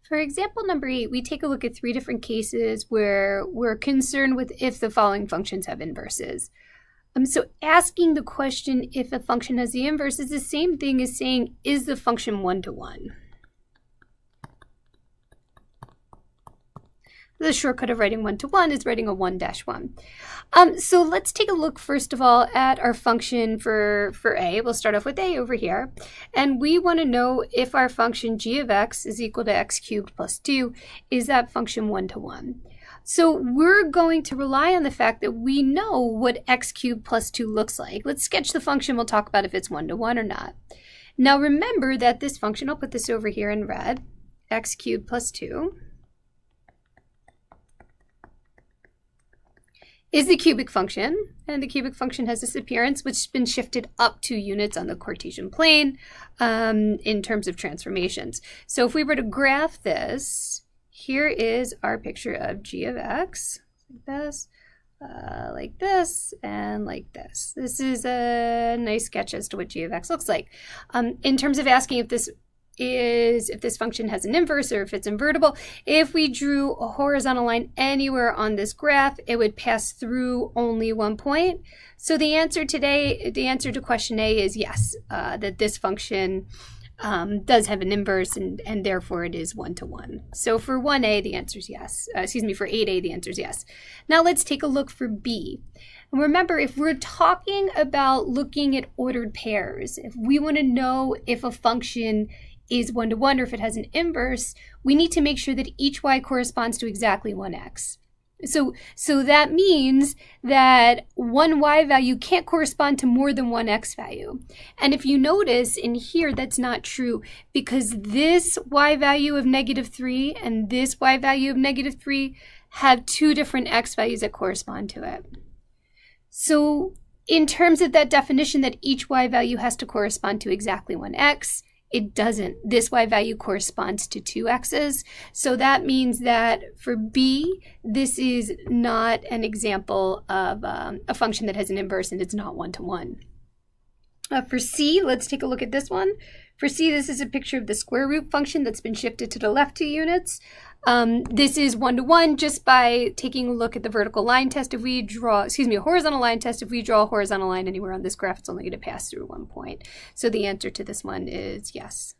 For example number 8, we take a look at 3 different cases where we're concerned with if the following functions have inverses. So asking the question if a function has the inverse is the same thing as saying, is the function one-to-one? The shortcut of writing one-to-one is writing a 1-1. So let's take a look first of all at our function for a. We'll start off with a over here. And we want to know if our function g of x is equal to x cubed plus 2. Is that function one-to-one? So we're going to rely on the fact that we know what x cubed plus 2 looks like. Let's sketch the function. We'll talk about if it's one-to-one or not. Now remember that this function, I'll put this over here in red, x cubed plus 2, is the cubic function, and the cubic function has this appearance which has been shifted up 2 units on the Cartesian plane in terms of transformations. So if we were to graph this, here is our picture of g of x, like this, and like this. This is a nice sketch as to what g of x looks like. In terms of asking if this function has an inverse or if it's invertible, if we drew a horizontal line anywhere on this graph, it would pass through only one point. So the answer to question A is yes, that this function does have an inverse and therefore it is one-to-one. So for 1A, the answer is yes. For 8A, the answer is yes. Now let's take a look for B. And remember, if we're talking about looking at ordered pairs, if we want to know if a function is one-to-one or if it has an inverse, we need to make sure that each y corresponds to exactly 1x. So that means that one y value can't correspond to more than one x value. And if you notice in here, that's not true because this y value of -3 and this y value of -3 have 2 different x values that correspond to it. So in terms of that definition that each y value has to correspond to exactly 1x, it doesn't. This y value corresponds to 2 x's. So that means that for B, this is not an example of a function that has an inverse and it's not one-to-one. For C, let's take a look at this one. For C, this is a picture of the square root function that's been shifted to the left 2 units. This is one-to-one just by taking a look at the vertical line test. If we draw, a horizontal line test, if we draw a horizontal line anywhere on this graph, it's only going to pass through one point. So the answer to this one is yes.